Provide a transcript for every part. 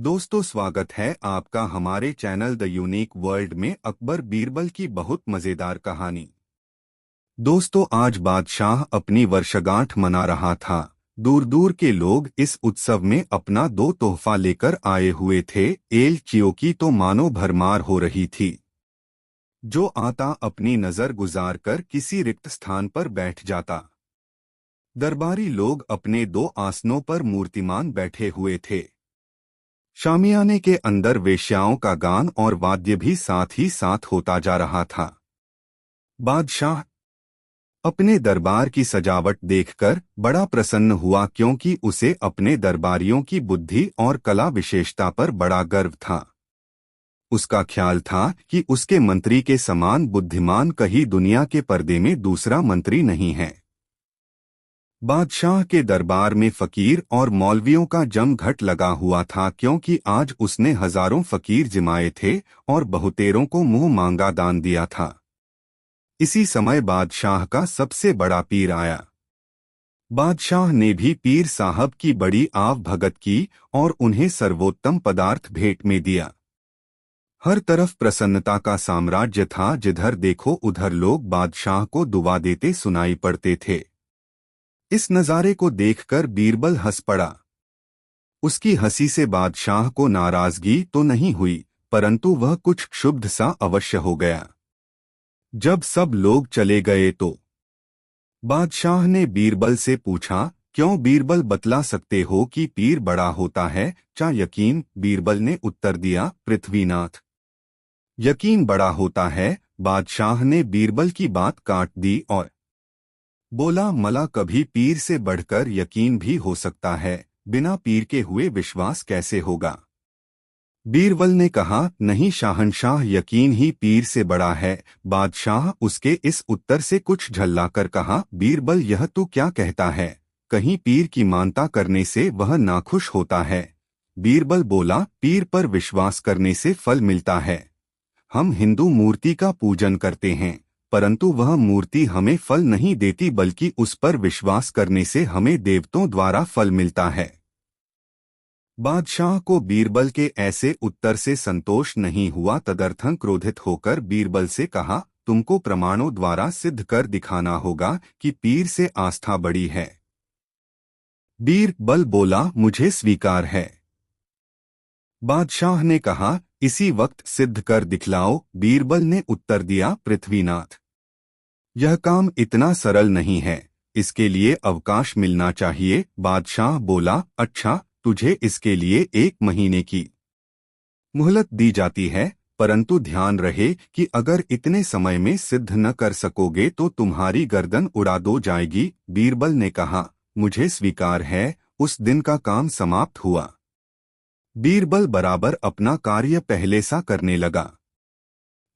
दोस्तों, स्वागत है आपका हमारे चैनल द यूनिक वर्ल्ड में अकबर बीरबल की बहुत मजेदार कहानी। दोस्तों, आज बादशाह अपनी वर्षगांठ मना रहा था। दूर दूर के लोग इस उत्सव में अपना दो तोहफा लेकर आए हुए थे। एल चियो की तो मानो भरमार हो रही थी। जो आता अपनी नजर गुजारकर किसी रिक्त स्थान पर बैठ जाता। दरबारी लोग अपने दो आसनों पर मूर्तिमान बैठे हुए थे। शामियाने के अंदर वेश्याओं का गान और वाद्य भी साथ ही साथ होता जा रहा था। बादशाह अपने दरबार की सजावट देखकर बड़ा प्रसन्न हुआ, क्योंकि उसे अपने दरबारियों की बुद्धि और कला विशेषता पर बड़ा गर्व था। उसका ख्याल था कि उसके मंत्री के समान बुद्धिमान कहीं दुनिया के पर्दे में दूसरा मंत्री नहीं है। बादशाह के दरबार में फकीर और मौलवियों का जमघट लगा हुआ था, क्योंकि आज उसने हजारों फकीर जिमाए थे और बहुतेरों को मुंह मांगा दान दिया था। इसी समय बादशाह का सबसे बड़ा पीर आया। बादशाह ने भी पीर साहब की बड़ी आव भगत की और उन्हें सर्वोत्तम पदार्थ भेंट में दिया। हर तरफ प्रसन्नता का साम्राज्य था। जिधर देखो उधर लोग बादशाह को दुआ देते सुनाई पड़ते थे। इस नज़ारे को देखकर बीरबल हंस पड़ा। उसकी हंसी से बादशाह को नाराजगी तो नहीं हुई, परंतु वह कुछ क्षुब्ध सा अवश्य हो गया। जब सब लोग चले गए तो बादशाह ने बीरबल से पूछा, क्यों बीरबल, बतला सकते हो कि पीर बड़ा होता है चा यकीन? बीरबल ने उत्तर दिया, पृथ्वीनाथ। यकीन बड़ा होता है। बादशाह ने बीरबल की बात काट दी और बोला, मला कभी पीर से बढ़कर यकीन भी हो सकता है, बिना पीर के हुए विश्वास कैसे होगा? बीरबल ने कहा, नहीं शाहनशाह, यकीन ही पीर से बड़ा है। बादशाह उसके इस उत्तर से कुछ झल्लाकर कहा, बीरबल, यह तू क्या कहता है? कहीं पीर की मानता करने से वह नाखुश होता है? बीरबल बोला, पीर पर विश्वास करने से फल मिलता है। हम हिंदू मूर्ति का पूजन करते हैं, परंतु वह मूर्ति हमें फल नहीं देती, बल्कि उस पर विश्वास करने से हमें देवताओं द्वारा फल मिलता है। बादशाह को बीरबल के ऐसे उत्तर से संतोष नहीं हुआ। तदर्थं क्रोधित होकर बीरबल से कहा, तुमको प्रमाणों द्वारा सिद्ध कर दिखाना होगा कि पीर से आस्था बड़ी है। बीरबल बोला, मुझे स्वीकार है। बादशाह ने कहा, इसी वक्त सिद्ध कर दिखलाओ। बीरबल ने उत्तर दिया, पृथ्वीनाथ, यह काम इतना सरल नहीं है, इसके लिए अवकाश मिलना चाहिए। बादशाह बोला, अच्छा, तुझे इसके लिए 1 महीने की मुहलत दी जाती है, परंतु ध्यान रहे कि अगर इतने समय में सिद्ध न कर सकोगे तो तुम्हारी गर्दन उड़ा दो जाएगी। बीरबल ने कहा, मुझे स्वीकार है। उस दिन का काम समाप्त हुआ। बीरबल बराबर अपना कार्य पहले सा करने लगा।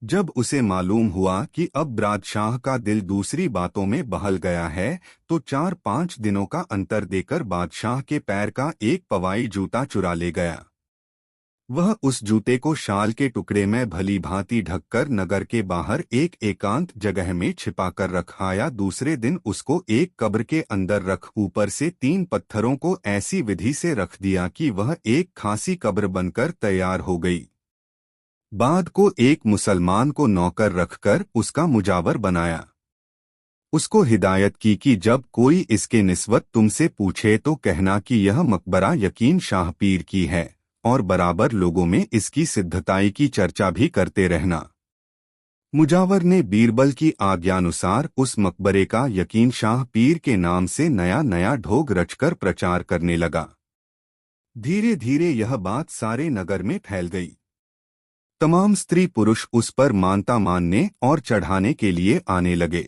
जब उसे मालूम हुआ कि अब बादशाह का दिल दूसरी बातों में बहल गया है, तो 4-5 दिनों का अंतर देकर बादशाह के पैर का एक पवाई जूता चुरा ले गया। वह उस जूते को शाल के टुकड़े में भली भांति ढककर नगर के बाहर एक एकांत जगह में छिपा कर रख आया। दूसरे दिन उसको एक कब्र के अंदर रख ऊपर से 3 पत्थरों को ऐसी विधि से रख दिया कि वह एक खासी कब्र बनकर तैयार हो गई। बाद को एक मुसलमान को नौकर रखकर उसका मुजावर बनाया। उसको हिदायत की कि जब कोई इसके निस्बत तुमसे पूछे तो कहना कि यह मकबरा यकीन शाह पीर की है, और बराबर लोगों में इसकी सिद्धताई की चर्चा भी करते रहना। मुजावर ने बीरबल की आज्ञानुसार उस मकबरे का यकीन शाह पीर के नाम से नया नया ढोंग रचकर प्रचार करने लगा। धीरे धीरे यह बात सारे नगर में फैल गई। तमाम स्त्री पुरुष उस पर मानता मानने और चढ़ाने के लिए आने लगे।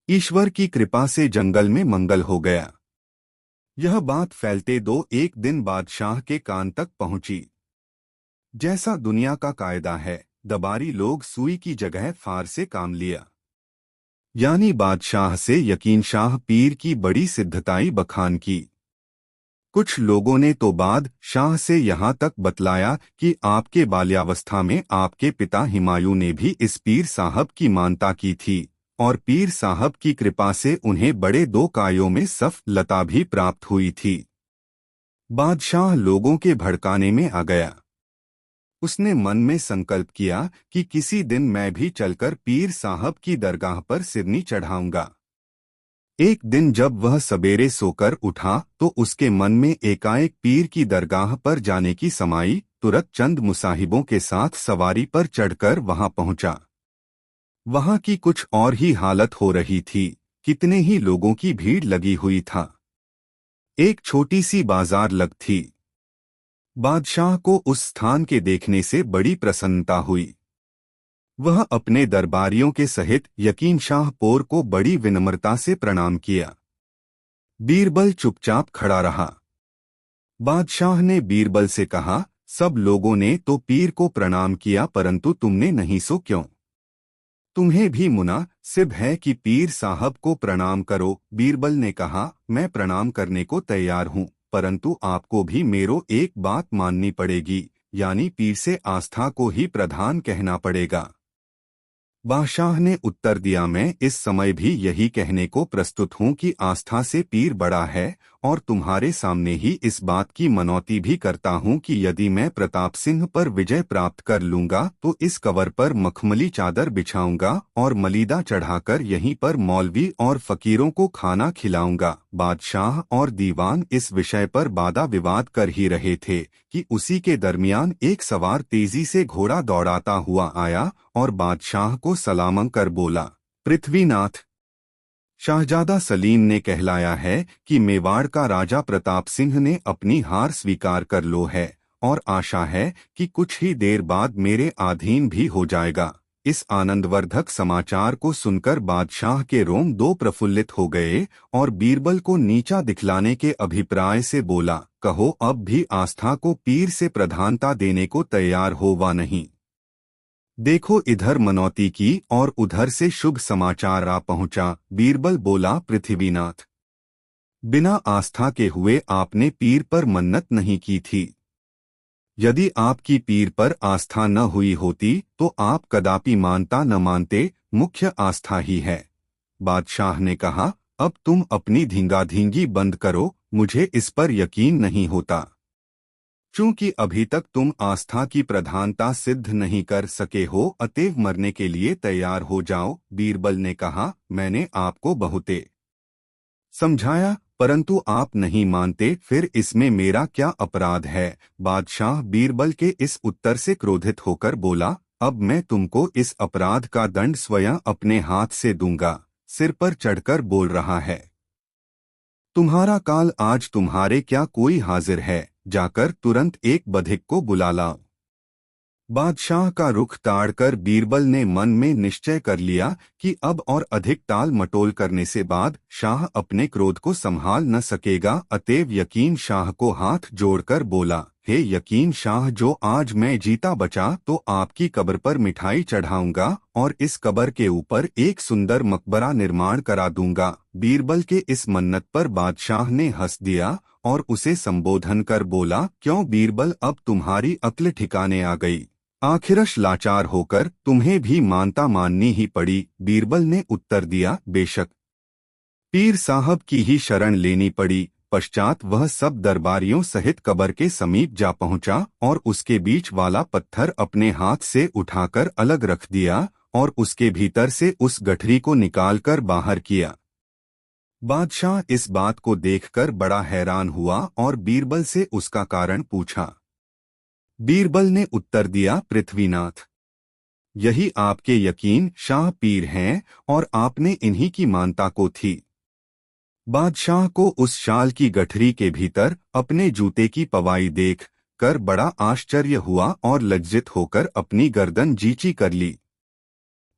ईश्वर की कृपा से जंगल में मंगल हो गया। यह बात फैलते 1 दिन बादशाह के कान तक पहुंची। जैसा दुनिया का कायदा है, दरबारी लोग सुई की जगह फार से काम लिया। यानी बादशाह से यकीन शाह पीर की बड़ी सिद्धताई बखान की। कुछ लोगों ने तो बादशाह से यहाँ तक बतलाया कि आपके बाल्यावस्था में आपके पिता हुमायूं ने भी इस पीर साहब की मानता की थी, और पीर साहब की कृपा से उन्हें बड़े 2 कायों में सफ लता भी प्राप्त हुई थी। बादशाह लोगों के भड़काने में आ गया। उसने मन में संकल्प किया कि किसी दिन मैं भी चलकर पीर साहब की दरगाह पर सिरनी चढ़ाऊंगा। एक दिन जब वह सवेरे सोकर उठा तो उसके मन में एकाएक पीर की दरगाह पर जाने की समाई। तुरंत चंद मुसाहिबों के साथ सवारी पर चढ़कर वहां पहुंचा। वहां की कुछ और ही हालत हो रही थी। कितने ही लोगों की भीड़ लगी हुई था। एक छोटी सी बाजार लग थी। बादशाह को उस स्थान के देखने से बड़ी प्रसन्नता हुई। वह अपने दरबारियों के सहित यकीन शाह पोर को बड़ी विनम्रता से प्रणाम किया। बीरबल चुपचाप खड़ा रहा। बादशाह ने बीरबल से कहा, सब लोगों ने तो पीर को प्रणाम किया परंतु तुमने नहीं, सो क्यों? तुम्हें भी मुनासिब है कि पीर साहब को प्रणाम करो। बीरबल ने कहा, मैं प्रणाम करने को तैयार हूँ, परंतु आपको भी मेरो एक बात माननी पड़ेगी, यानी पीर से आस्था को ही प्रधान कहना पड़ेगा। बादशाह ने उत्तर दिया, मैं इस समय भी यही कहने को प्रस्तुत हूँ कि आस्था से पीर बड़ा है, और तुम्हारे सामने ही इस बात की मनौती भी करता हूँ कि यदि मैं प्रताप सिंह पर विजय प्राप्त कर लूंगा तो इस कवर पर मखमली चादर बिछाऊंगा और मलीदा चढ़ाकर यहीं पर मौलवी और फकीरों को खाना खिलाऊंगा। बादशाह और दीवान इस विषय पर वादा विवाद कर ही रहे थे कि उसी के दरमियान एक सवार तेजी से घोड़ा दौड़ाता हुआ आया और बादशाह को सलाम कर बोला, पृथ्वीनाथ, शाहजादा सलीम ने कहलाया है कि मेवाड़ का राजा प्रताप सिंह ने अपनी हार स्वीकार कर लो है और आशा है कि कुछ ही देर बाद मेरे अधीन भी हो जाएगा। इस आनंदवर्धक समाचार को सुनकर बादशाह के रोम दो प्रफुल्लित हो गए और बीरबल को नीचा दिखलाने के अभिप्राय से बोला, कहो अब भी आस्था को पीर से प्रधानता देने को तैयार हो वा नहीं? देखो इधर मनौती की और उधर से शुभ समाचार आ पहुंचा। बीरबल बोला, पृथ्वीनाथ, बिना आस्था के हुए आपने पीर पर मन्नत नहीं की थी। यदि आपकी पीर पर आस्था न हुई होती तो आप कदापि मानता न मानते, मुख्य आस्था ही है। बादशाह ने कहा, अब तुम अपनी धींगाधींगी बंद करो, मुझे इस पर यकीन नहीं होता। चूंकि अभी तक तुम आस्था की प्रधानता सिद्ध नहीं कर सके हो, अतएव मरने के लिए तैयार हो जाओ। बीरबल ने कहा, मैंने आपको बहुते समझाया परंतु आप नहीं मानते, फिर इसमें मेरा क्या अपराध है? बादशाह बीरबल के इस उत्तर से क्रोधित होकर बोला, अब मैं तुमको इस अपराध का दंड स्वयं अपने हाथ से दूंगा। सिर पर चढ़कर बोल रहा है, तुम्हारा काल आज तुम्हारे क्या कोई हाजिर है? जाकर तुरंत एक बधिक को बुला लाओ। बादशाह का रुख ताड़कर बीरबल ने मन में निश्चय कर लिया कि अब और अधिक टाल मटोल करने से बाद शाह अपने क्रोध को संभाल न सकेगा। अतएव यकीन शाह को हाथ जोड़कर बोला, हे यकीन शाह, जो आज मैं जीता बचा तो आपकी कब्र पर मिठाई चढ़ाऊंगा और इस कब्र के ऊपर एक सुंदर मकबरा निर्माण करा दूंगा। बीरबल के इस मन्नत पर बादशाह ने हंस दिया और उसे संबोधन कर बोला, क्यों बीरबल, अब तुम्हारी अक्ल ठिकाने आ गई? आखिरश लाचार होकर तुम्हें भी मानता माननी ही पड़ी। बीरबल ने उत्तर दिया, बेशक पीर साहब की ही शरण लेनी पड़ी। पश्चात वह सब दरबारियों सहित कब्र के समीप जा पहुंचा और उसके बीच वाला पत्थर अपने हाथ से उठाकर अलग रख दिया और उसके भीतर से उस गठरी को निकालकर बाहर किया। बादशाह इस बात को देखकर बड़ा हैरान हुआ और बीरबल से उसका कारण पूछा। बीरबल ने उत्तर दिया, पृथ्वीनाथ, यही आपके यकीन शाह पीर हैं और आपने इन्हीं की मानता को थी। बादशाह को उस शाल की गठरी के भीतर अपने जूते की पवाई देख कर बड़ा आश्चर्य हुआ और लज्जित होकर अपनी गर्दन जीची कर ली।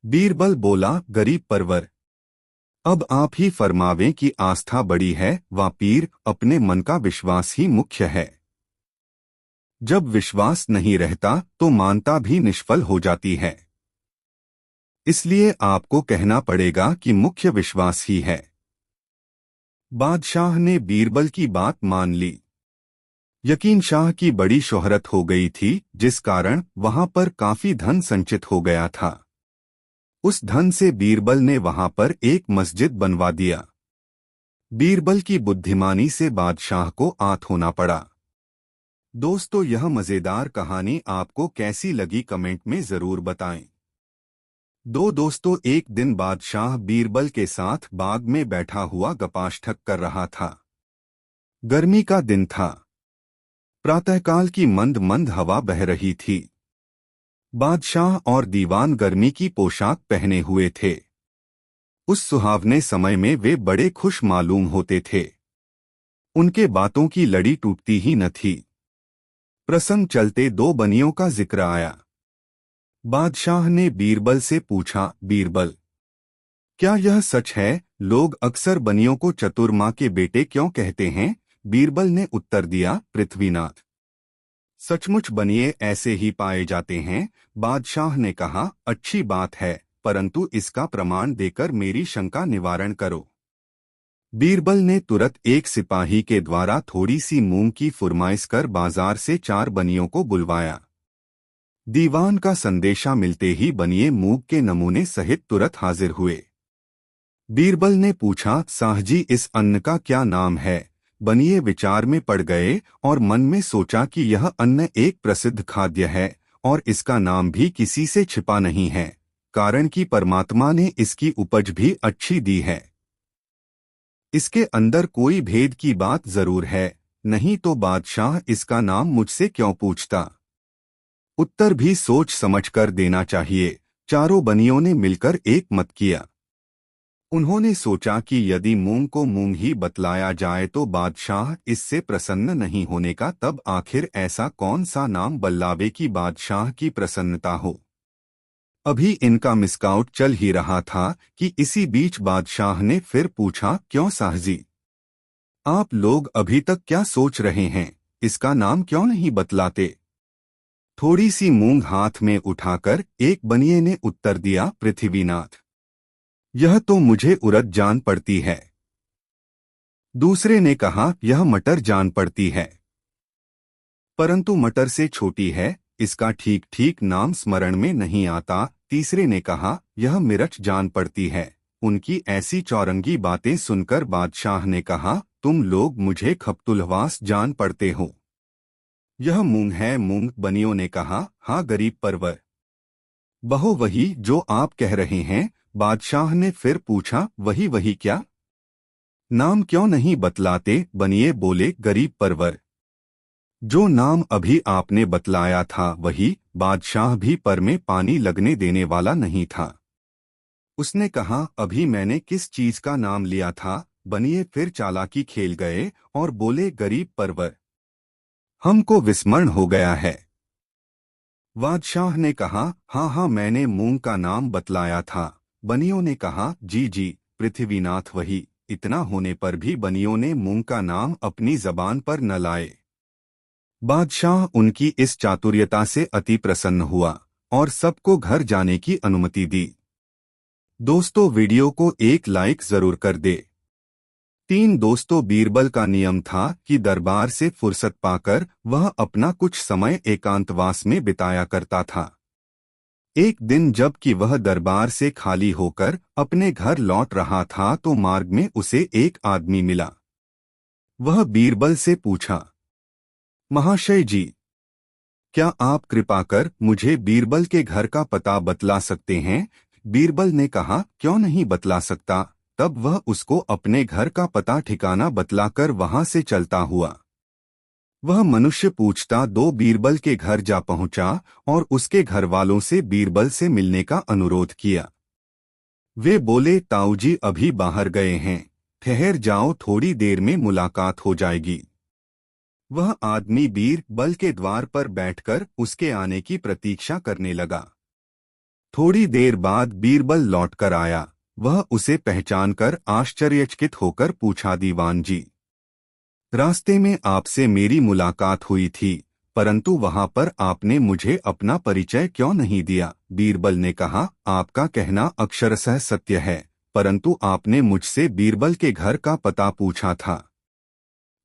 बीरबल बोला, गरीब परवर, अब आप ही फरमावें कि आस्था बड़ी है वा पीर? अपने मन का विश्वास ही मुख्य है। जब विश्वास नहीं रहता तो मानता भी निष्फल हो जाती है। इसलिए आपको कहना पड़ेगा कि मुख्य विश्वास ही है। बादशाह ने बीरबल की बात मान ली। यकीन शाह की बड़ी शोहरत हो गई थी, जिस कारण वहां पर काफी धन संचित हो गया था। उस धन से बीरबल ने वहां पर एक मस्जिद बनवा दिया। बीरबल की बुद्धिमानी से बादशाह को आत होना पड़ा। दोस्तों, यह मजेदार कहानी आपको कैसी लगी कमेंट में जरूर बताएं। दो दोस्तों एक दिन बादशाह बीरबल के साथ बाग में बैठा हुआ गपाष्ठक कर रहा था। गर्मी का दिन था। प्रातःकाल की मंद मंद हवा बह रही थी। बादशाह और दीवान गर्मी की पोशाक पहने हुए थे। उस सुहावने समय में वे बड़े खुश मालूम होते थे। उनके बातों की लड़ी टूटती ही न थी। प्रसंग चलते दो बनियों का जिक्र आया। बादशाह ने बीरबल से पूछा, बीरबल, क्या यह सच है, लोग अक्सर बनियों को चतुर माँ के बेटे क्यों कहते हैं? बीरबल ने उत्तर दिया, पृथ्वीनाथ, सचमुच बनिए ऐसे ही पाए जाते हैं। बादशाह ने कहा, अच्छी बात है, परंतु इसका प्रमाण देकर मेरी शंका निवारण करो। बीरबल ने तुरंत एक सिपाही के द्वारा थोड़ी सी मूंग की फुरमाइश कर बाजार से 4 बनियों को बुलवाया। दीवान का संदेशा मिलते ही बनिए मूंग के नमूने सहित तुरंत हाजिर हुए। बीरबल ने पूछा, साहजी, इस अन्न का क्या नाम है? बनिए विचार में पड़ गए और मन में सोचा कि यह अन्न एक प्रसिद्ध खाद्य है और इसका नाम भी किसी से छिपा नहीं है, कारण कि परमात्मा ने इसकी उपज भी अच्छी दी है। इसके अंदर कोई भेद की बात जरूर है, नहीं तो बादशाह इसका नाम मुझसे क्यों पूछता? उत्तर भी सोच समझकर देना चाहिए। चारों बनियों ने मिलकर एक मत किया। उन्होंने सोचा कि यदि मूंग को मूंग ही बतलाया जाए तो बादशाह इससे प्रसन्न नहीं होने का, तब आखिर ऐसा कौन सा नाम बल्लावे कि बादशाह की प्रसन्नता हो। अभी इनका मिसकाउट चल ही रहा था कि इसी बीच बादशाह ने फिर पूछा, क्यों साहजी, आप लोग अभी तक क्या सोच रहे हैं? इसका नाम क्यों नहीं बतलाते? थोड़ी सी मूंग हाथ में उठाकर एक बनिए ने उत्तर दिया, पृथ्वीनाथ, यह तो मुझे उड़द जान पड़ती है। दूसरे ने कहा, यह मटर जान पड़ती है, परंतु मटर से छोटी है, इसका ठीक ठीक नाम स्मरण में नहीं आता। तीसरे ने कहा, यह मिर्च जान पड़ती है। उनकी ऐसी चौरंगी बातें सुनकर बादशाह ने कहा, तुम लोग मुझे खप्तुलवास जान पड़ते हो। यह मूंग है, मूंग। बनियों ने कहा, हाँ गरीब परवर, बहो वही जो आप कह रहे हैं। बादशाह ने फिर पूछा, वही वही क्या? नाम क्यों नहीं बतलाते? बनिए बोले, गरीब परवर, जो नाम अभी आपने बतलाया था वही। बादशाह भी पर में पानी लगने देने वाला नहीं था। उसने कहा, अभी मैंने किस चीज का नाम लिया था? बनिए फिर चालाकी खेल गए और बोले, गरीब परवर, हमको विस्मरण हो गया है। बादशाह ने कहा, हाँ हाँ, मैंने मूंग का नाम बतलाया था। बनियों ने कहा, जी जी पृथ्वीनाथ वही। इतना होने पर भी बनियों ने मूंग का नाम अपनी जबान पर न लाए। बादशाह उनकी इस चातुर्यता से अति प्रसन्न हुआ और सबको घर जाने की अनुमति दी। दोस्तों, वीडियो को एक लाइक जरूर कर दे। 3 दोस्तों, बीरबल का नियम था कि दरबार से फुर्सत पाकर वह अपना कुछ समय एकांतवास में बिताया करता था। एक दिन जबकि वह दरबार से खाली होकर अपने घर लौट रहा था तो मार्ग में उसे एक आदमी मिला। वह बीरबल से पूछा, महाशय जी, क्या आप कृपा कर मुझे बीरबल के घर का पता बतला सकते हैं? बीरबल ने कहा, क्यों नहीं बतला सकता। तब वह उसको अपने घर का पता ठिकाना बतलाकर वहां से चलता हुआ वह मनुष्य पूछता दो बीरबल के घर जा पहुंचा और उसके घर वालों से बीरबल से मिलने का अनुरोध किया। वे बोले, ताऊजी अभी बाहर गए हैं, ठहर जाओ, थोड़ी देर में मुलाकात हो जाएगी। वह आदमी बीरबल के द्वार पर बैठकर उसके आने की प्रतीक्षा करने लगा। थोड़ी देर बाद बीरबल लौटकर आया। वह उसे पहचानकर आश्चर्यचकित होकर पूछा, दीवान जी, रास्ते में आपसे मेरी मुलाकात हुई थी, परंतु वहां पर आपने मुझे अपना परिचय क्यों नहीं दिया? बीरबल ने कहा, आपका कहना अक्षरशः सत्य है, परंतु आपने मुझसे बीरबल के घर का पता पूछा था,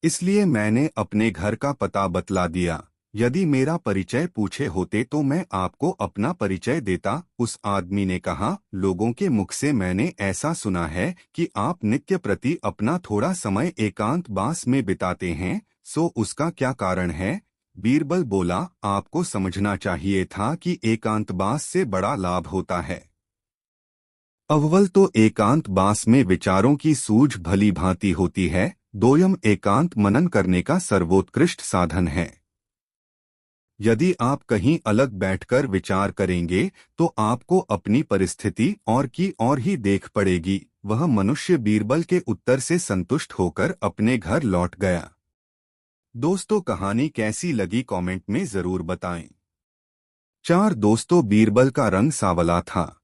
इसलिए मैंने अपने घर का पता बतला दिया। यदि मेरा परिचय पूछे होते तो मैं आपको अपना परिचय देता। उस आदमी ने कहा, लोगों के मुख से मैंने ऐसा सुना है कि आप नित्य प्रति अपना थोड़ा समय एकांत वास में बिताते हैं, सो उसका क्या कारण है? बीरबल बोला, आपको समझना चाहिए था कि एकांतवास से बड़ा लाभ होता है। अव्वल तो एकांतवास में विचारों की सूझ भली भांति होती है, दोयम एकांत मनन करने का सर्वोत्कृष्ट साधन है। यदि आप कहीं अलग बैठकर विचार करेंगे तो आपको अपनी परिस्थिति और ही देख पड़ेगी। वह मनुष्य बीरबल के उत्तर से संतुष्ट होकर अपने घर लौट गया। दोस्तों, कहानी कैसी लगी कमेंट में जरूर बताएं। 4 दोस्तों, बीरबल का रंग सांवला था।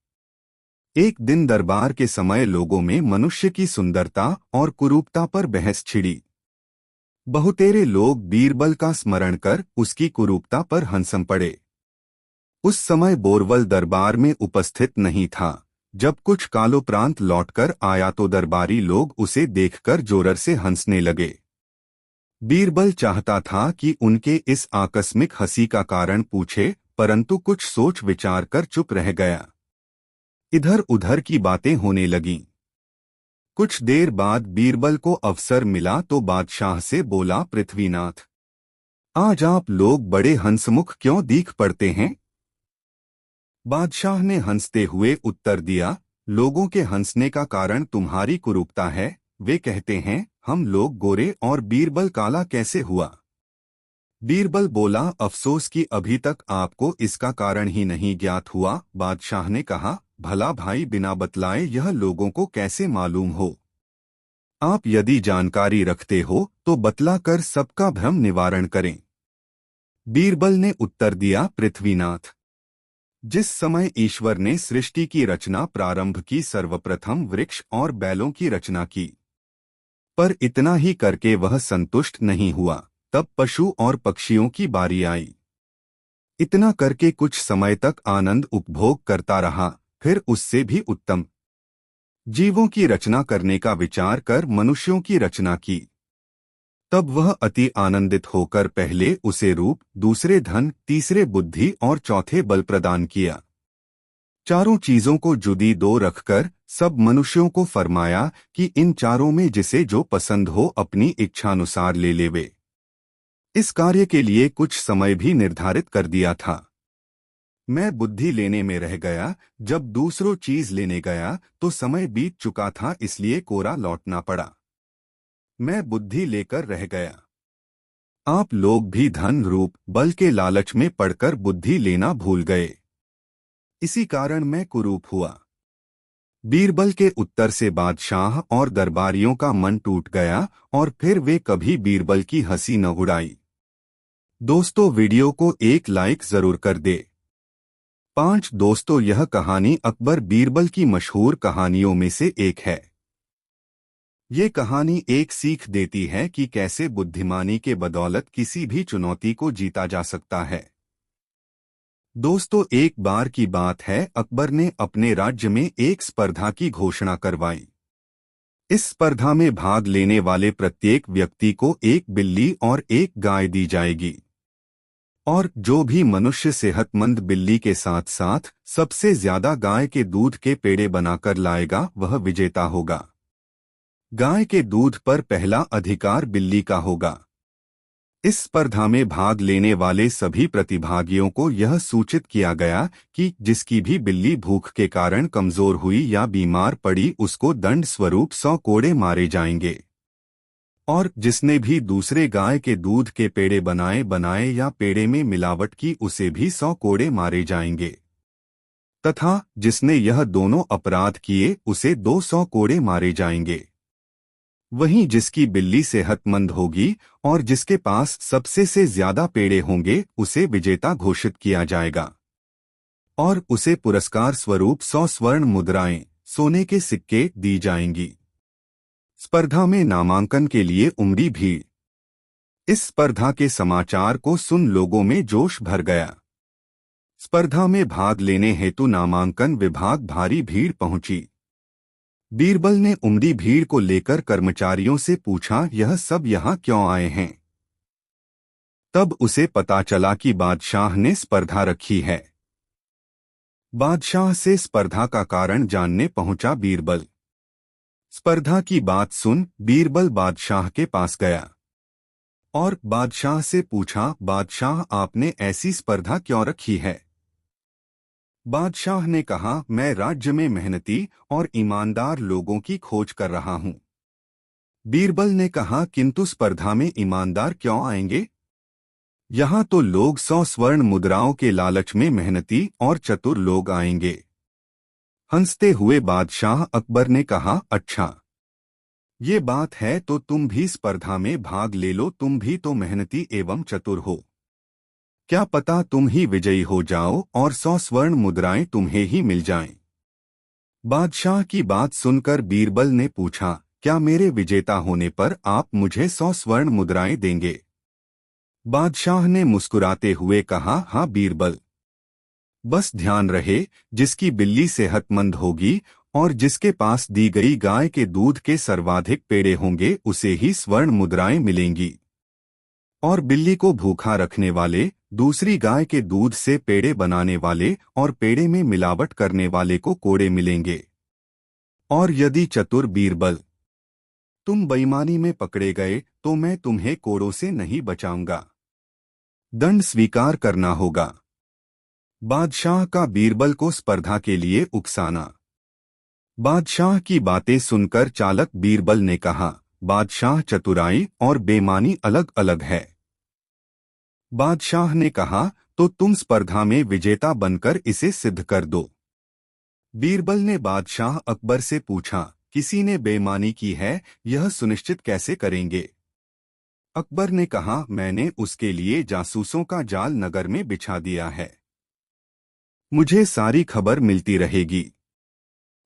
एक दिन दरबार के समय लोगों में मनुष्य की सुंदरता और कुरूपता पर बहस छिड़ी। बहुतेरे लोग बीरबल का स्मरण कर उसकी कुरूपता पर हंसम पड़े। उस समय बोरबल दरबार में उपस्थित नहीं था। जब कुछ कालोपरांत लौटकर आया तो दरबारी लोग उसे देखकर जोर से हंसने लगे। बीरबल चाहता था कि उनके इस आकस्मिक हंसी का कारण पूछे, परंतु कुछ सोच विचार कर चुप रह गया। इधर उधर की बातें होने लगीं। कुछ देर बाद बीरबल को अवसर मिला तो बादशाह से बोला, पृथ्वीनाथ, आज आप लोग बड़े हंसमुख क्यों दीख पड़ते हैं? बादशाह ने हंसते हुए उत्तर दिया, लोगों के हंसने का कारण तुम्हारी कुरूपता है। वे कहते हैं हम लोग गोरे और बीरबल काला कैसे हुआ? बीरबल बोला, अफसोस कि अभी तक आपको इसका कारण ही नहीं ज्ञात हुआ। बादशाह ने कहा, भला भाई, बिना बतलाए यह लोगों को कैसे मालूम हो? आप यदि जानकारी रखते हो तो बतला कर सबका भ्रम निवारण करें। बीरबल ने उत्तर दिया, पृथ्वीनाथ, जिस समय ईश्वर ने सृष्टि की रचना प्रारंभ की, सर्वप्रथम वृक्ष और बैलों की रचना की, पर इतना ही करके वह संतुष्ट नहीं हुआ। तब पशु और पक्षियों की बारी आई। इतना करके कुछ समय तक आनंद उपभोग करता रहा, फिर उससे भी उत्तम जीवों की रचना करने का विचार कर मनुष्यों की रचना की। तब वह अति आनंदित होकर पहले उसे रूप, दूसरे धन, तीसरे बुद्धि और चौथे बल प्रदान किया। चारों चीजों को जुदी दो रखकर सब मनुष्यों को फरमाया कि इन चारों में जिसे जो पसंद हो अपनी इच्छानुसार ले लेवे। इस कार्य के लिए कुछ समय भी निर्धारित कर दिया था। मैं बुद्धि लेने में रह गया। जब दूसरों चीज लेने गया तो समय बीत चुका था, इसलिए कोरा लौटना पड़ा। मैं बुद्धि लेकर रह गया। आप लोग भी धन, रूप, बल के लालच में पड़कर बुद्धि लेना भूल गए। इसी कारण मैं कुरूप हुआ। बीरबल के उत्तर से बादशाह और दरबारियों का मन टूट गया और फिर वे कभी बीरबल की हंसी न उड़ाई। दोस्तों, वीडियो को एक लाइक जरूर कर दे। 5 दोस्तों, यह कहानी अकबर बीरबल की मशहूर कहानियों में से एक है। ये कहानी एक सीख देती है कि कैसे बुद्धिमानी के बदौलत किसी भी चुनौती को जीता जा सकता है। दोस्तों, एक बार की बात है, अकबर ने अपने राज्य में एक स्पर्धा की घोषणा करवाई। इस स्पर्धा में भाग लेने वाले प्रत्येक व्यक्ति को एक बिल्ली और एक गाय दी जाएगी, और जो भी मनुष्य सेहतमंद बिल्ली के साथ साथ सबसे ज्यादा गाय के दूध के पेड़े बनाकर लाएगा वह विजेता होगा। गाय के दूध पर पहला अधिकार बिल्ली का होगा। इस स्पर्धा में भाग लेने वाले सभी प्रतिभागियों को यह सूचित किया गया कि जिसकी भी बिल्ली भूख के कारण कमजोर हुई या बीमार पड़ी उसको दंड स्वरूप 100 कोड़े मारे जाएंगे, और जिसने भी दूसरे गाय के दूध के पेड़े बनाए या पेड़े में मिलावट की उसे भी 100 कोड़े मारे जाएंगे, तथा जिसने यह दोनों अपराध किए उसे 200 कोड़े मारे जाएंगे। वहीं जिसकी बिल्ली सेहतमंद होगी और जिसके पास सबसे से ज्यादा पेड़े होंगे उसे विजेता घोषित किया जाएगा, और उसे पुरस्कार स्वरूप 100 स्वर्ण मुद्राएं, सोने के सिक्के दी जाएंगी। स्पर्धा में नामांकन के उमड़ी उमड़ी भीड़। इस स्पर्धा के समाचार को सुन लोगों में जोश भर गया। स्पर्धा में भाग लेने हेतु नामांकन विभाग भारी भीड़ पहुंची। बीरबल ने उमड़ी भीड़ को लेकर कर्मचारियों से पूछा, यह सब यहाँ क्यों आए हैं? तब उसे पता चला कि बादशाह ने स्पर्धा रखी है। बादशाह से स्पर्धा का कारण जानने पहुंचा बीरबल। स्पर्धा की बात सुन बीरबल बादशाह के पास गया। और बादशाह से पूछा, बादशाह आपने ऐसी स्पर्धा क्यों रखी है? बादशाह ने कहा, मैं राज्य में मेहनती और ईमानदार लोगों की खोज कर रहा हूँ। बीरबल ने कहा, किंतु स्पर्धा में ईमानदार क्यों आएंगे? यहाँ तो लोग 100 स्वर्ण मुद्राओं के लालच में मेहनती और चतुर लोग आएंगे। हंसते हुए बादशाह अकबर ने कहा, अच्छा, ये बात है तो तुम भी स्पर्धा में भाग ले लो, तुम भी तो मेहनती एवं चतुर हो। क्या पता तुम ही विजयी हो जाओ और 100 स्वर्ण मुद्राएं तुम्हें ही मिल जाएं। बादशाह की बात सुनकर बीरबल ने पूछा, क्या मेरे विजेता होने पर आप मुझे 100 स्वर्ण मुद्राएं देंगे? बादशाह ने मुस्कुराते हुए कहा, हाँ बीरबल, बस ध्यान रहे, जिसकी बिल्ली सेहतमंद होगी और जिसके पास दी गई गाय के दूध के सर्वाधिक पेड़े होंगे उसे ही स्वर्ण मुद्राएं मिलेंगी। और बिल्ली को भूखा रखने वाले, दूसरी गाय के दूध से पेड़े बनाने वाले और पेड़े में मिलावट करने वाले को कोड़े मिलेंगे। और यदि चतुर बीरबल तुम बेईमानी में पकड़े गए तो मैं तुम्हें कोड़ों से नहीं बचाऊंगा। दंड स्वीकार करना होगा। बादशाह का बीरबल को स्पर्धा के लिए उकसाना। बादशाह की बातें सुनकर चालक बीरबल ने कहा, बादशाह, चतुराई और बेईमानी अलग अलग है। बादशाह ने कहा, तो तुम स्पर्धा में विजेता बनकर इसे सिद्ध कर दो। बीरबल ने बादशाह अकबर से पूछा, किसी ने बेईमानी की है, यह सुनिश्चित कैसे करेंगे? अकबर ने कहा, मैंने उसके लिए जासूसों का जाल नगर में बिछा दिया है। मुझे सारी खबर मिलती रहेगी।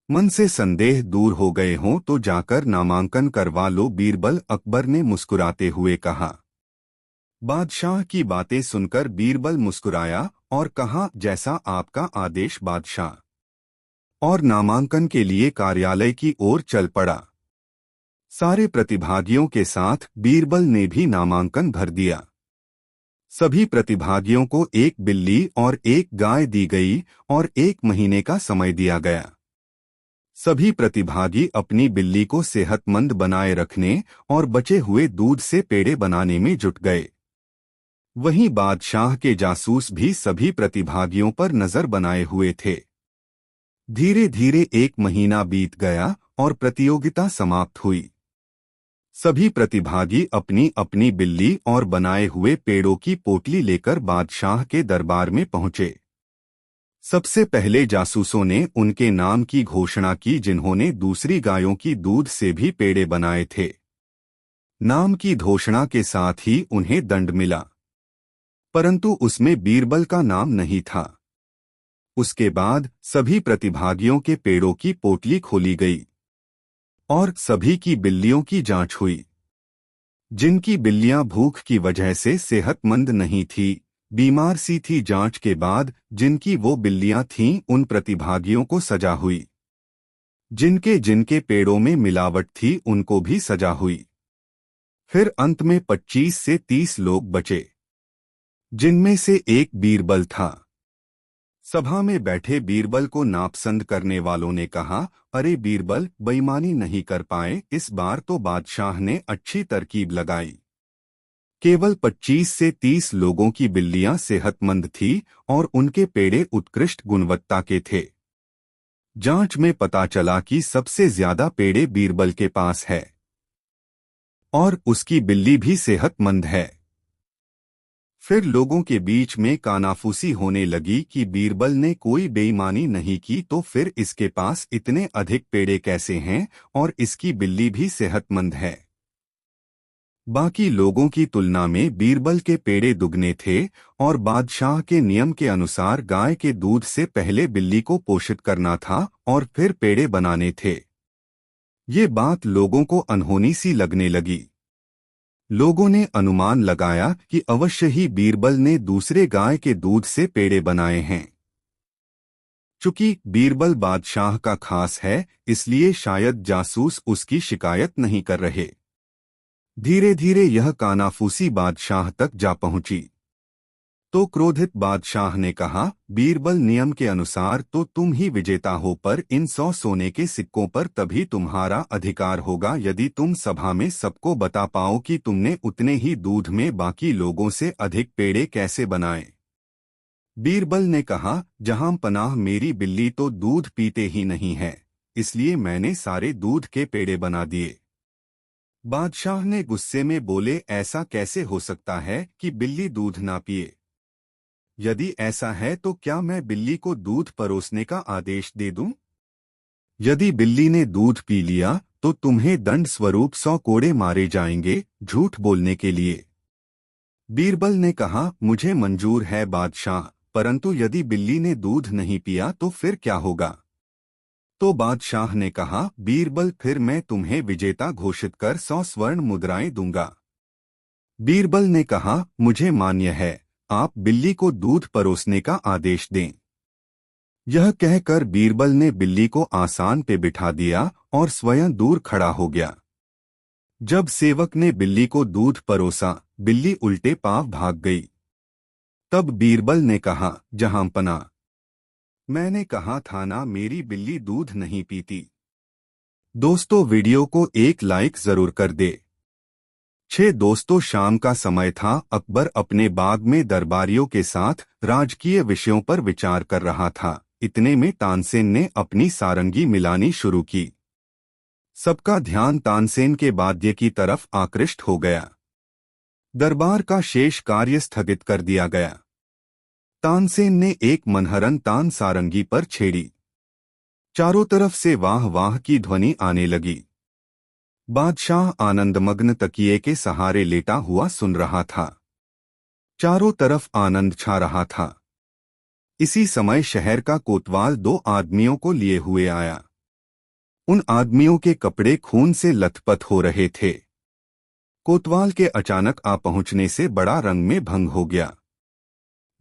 मन से संदेह दूर हो गए हों तो जाकर नामांकन करवा लो। बीरबल अकबर ने मुस्कुराते हुए कहा। बादशाह की बातें सुनकर बीरबल मुस्कुराया और कहा, जैसा आपका आदेश बादशाह। और नामांकन के लिए कार्यालय की ओर चल पड़ा। सारे प्रतिभागियों के साथ बीरबल ने भी नामांकन भर दिया। सभी प्रतिभागियों को एक बिल्ली और एक गाय दी गई और 1 महीने का समय दिया गया। सभी प्रतिभागी अपनी बिल्ली को सेहतमंद बनाए रखने और बचे हुए दूध से पेड़े बनाने में जुट गए। वहीं बादशाह के जासूस भी सभी प्रतिभागियों पर नजर बनाए हुए थे। धीरे धीरे 1 महीना बीत गया और प्रतियोगिता समाप्त हुई। सभी प्रतिभागी अपनी अपनी बिल्ली और बनाए हुए पेड़ों की पोटली लेकर बादशाह के दरबार में पहुंचे। सबसे पहले जासूसों ने उनके नाम की घोषणा की जिन्होंने दूसरी गायों की दूध से भी पेड़े बनाए थे। नाम की घोषणा के साथ ही उन्हें दंड मिला, परंतु उसमें बीरबल का नाम नहीं था। उसके बाद सभी प्रतिभागियों के पेड़ों की पोटली खोली गई और सभी की बिल्लियों की जांच हुई। जिनकी बिल्लियां भूख की वजह से सेहतमंद नहीं थी, बीमार सी थी, जांच के बाद जिनकी वो बिल्लियां थीं उन प्रतिभागियों को सजा हुई। जिनके जिनके पेड़ों में मिलावट थी उनको भी सजा हुई। फिर अंत में 25 से 30 लोग बचे, जिनमें से एक बीरबल था। सभा में बैठे बीरबल को नापसंद करने वालों ने कहा, अरे बीरबल, बेईमानी नहीं कर पाए, इस बार तो बादशाह ने अच्छी तरकीब लगाई। केवल 25 से 30 लोगों की बिल्लियां सेहतमंद थी और उनके पेड़े उत्कृष्ट गुणवत्ता के थे। जांच में पता चला कि सबसे ज्यादा पेड़े बीरबल के पास है और उसकी बिल्ली भी सेहतमंद है। फिर लोगों के बीच में कानाफूसी होने लगी कि बीरबल ने कोई बेईमानी नहीं की तो फिर इसके पास इतने अधिक पेड़े कैसे हैं और इसकी बिल्ली भी सेहतमंद है। बाकी लोगों की तुलना में बीरबल के पेड़े दुगने थे और बादशाह के नियम के अनुसार गाय के दूध से पहले बिल्ली को पोषित करना था और फिर पेड़े बनाने थे। ये बात लोगों को अनहोनी सी लगने लगी। लोगों ने अनुमान लगाया कि अवश्य ही बीरबल ने दूसरे गाय के दूध से पेड़े बनाए हैं। चूंकि बीरबल बादशाह का खास है, इसलिए शायद जासूस उसकी शिकायत नहीं कर रहे। धीरे धीरे यह कानाफूसी बादशाह तक जा पहुंची। तो क्रोधित बादशाह ने कहा, बीरबल, नियम के अनुसार तो तुम ही विजेता हो, पर इन 100 सोने के सिक्कों पर तभी तुम्हारा अधिकार होगा यदि तुम सभा में सबको बता पाओ कि तुमने उतने ही दूध में बाकी लोगों से अधिक पेड़े कैसे बनाए। बीरबल ने कहा, जहां पनाह, मेरी बिल्ली तो दूध पीते ही नहीं है, इसलिए मैंने सारे दूध के पेड़े बना दिए। बादशाह ने गुस्से में बोले, ऐसा कैसे हो सकता है कि बिल्ली दूध ना पिए? यदि ऐसा है तो क्या मैं बिल्ली को दूध परोसने का आदेश दे दूं? यदि बिल्ली ने दूध पी लिया तो तुम्हें दंड स्वरूप 100 कोड़े मारे जाएंगे, झूठ बोलने के लिए। बीरबल ने कहा, मुझे मंजूर है बादशाह, परंतु यदि बिल्ली ने दूध नहीं पिया तो फिर क्या होगा? तो बादशाह ने कहा, बीरबल, फिर मैं तुम्हें विजेता घोषित कर 100 स्वर्ण मुद्राएं दूंगा। बीरबल ने कहा, मुझे मान्य है, आप बिल्ली को दूध परोसने का आदेश दें। यह कहकर बीरबल ने बिल्ली को आसान पे बिठा दिया और स्वयं दूर खड़ा हो गया। जब सेवक ने बिल्ली को दूध परोसा, बिल्ली उल्टे पांव भाग गई। तब बीरबल ने कहा, जहांपना, मैंने कहा था ना, मेरी बिल्ली दूध नहीं पीती। दोस्तों, वीडियो को एक लाइक जरूर कर दे। दोस्तों, शाम का समय था। अकबर अपने बाग में दरबारियों के साथ राजकीय विषयों पर विचार कर रहा था। इतने में तानसेन ने अपनी सारंगी मिलानी शुरू की। सबका ध्यान तानसेन के वाद्य की तरफ आकृष्ट हो गया। दरबार का शेष कार्य स्थगित कर दिया गया। तानसेन ने एक मनहरन तान सारंगी पर छेड़ी। चारों तरफ से वाह वाह की ध्वनि आने लगी। बादशाह आनंदमग्न तकिए के सहारे लेटा हुआ सुन रहा था। चारों तरफ आनंद छा रहा था। इसी समय शहर का कोतवाल 2 आदमियों को लिए हुए आया। उन आदमियों के कपड़े खून से लथपथ हो रहे थे। कोतवाल के अचानक आ पहुंचने से बड़ा रंग में भंग हो गया।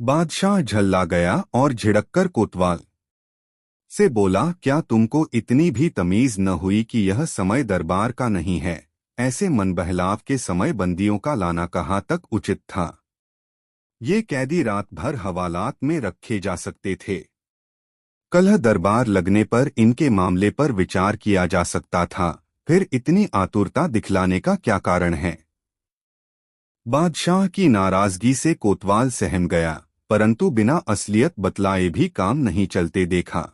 बादशाह झल्ला गया और झिड़ककर कोतवाल से बोला, क्या तुमको इतनी भी तमीज न हुई कि यह समय दरबार का नहीं है? ऐसे मनबहलाव के समय बंदियों का लाना कहाँ तक उचित था? ये कैदी रात भर हवालात में रखे जा सकते थे। कल दरबार लगने पर इनके मामले पर विचार किया जा सकता था। फिर इतनी आतुरता दिखलाने का क्या कारण है? बादशाह की नाराजगी से कोतवाल सहम गया, परंतु बिना असलियत बतलाए भी काम नहीं चलते देखा।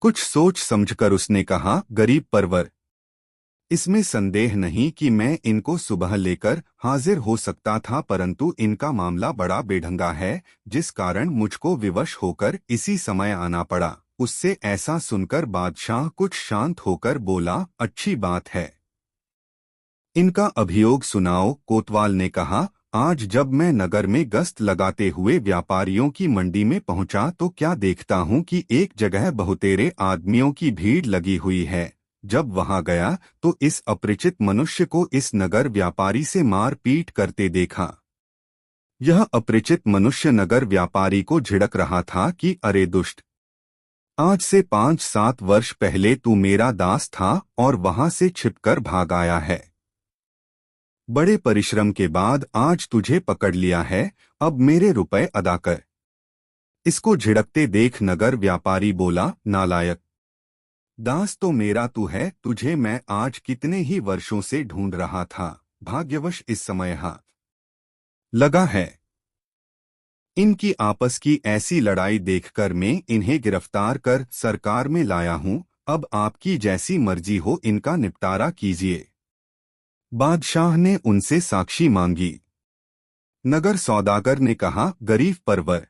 कुछ सोच समझकर उसने कहा, गरीब परवर, इसमें संदेह नहीं कि मैं इनको सुबह लेकर हाजिर हो सकता था, परंतु इनका मामला बड़ा बेढंगा है, जिस कारण मुझको विवश होकर इसी समय आना पड़ा। उससे ऐसा सुनकर बादशाह कुछ शांत होकर बोला, अच्छी बात है, इनका अभियोग सुनाओ। कोतवाल ने कहा, आज जब मैं नगर में गश्त लगाते हुए व्यापारियों की मंडी में पहुंचा तो क्या देखता हूं कि एक जगह बहुतेरे आदमियों की भीड़ लगी हुई है। जब वहां गया तो इस अपरिचित मनुष्य को इस नगर व्यापारी से मार पीट करते देखा। यह अपरिचित मनुष्य नगर व्यापारी को झिड़क रहा था कि अरे दुष्ट, आज से 5-7 वर्ष पहले तू मेरा दास था और वहां से छिपकर भाग आया है। बड़े परिश्रम के बाद आज तुझे पकड़ लिया है, अब मेरे रुपए अदा कर। इसको झिड़कते देख नगर व्यापारी बोला, नालायक, दास तो मेरा तू है, तुझे मैं आज कितने ही वर्षों से ढूंढ रहा था, भाग्यवश इस समय हाथ लगा है। इनकी आपस की ऐसी लड़ाई देखकर मैं इन्हें गिरफ्तार कर सरकार में लाया हूं। अब आपकी जैसी मर्जी हो, इनका निपटारा कीजिए। बादशाह ने उनसे साक्षी मांगी। नगर सौदागर ने कहा, गरीब परवर,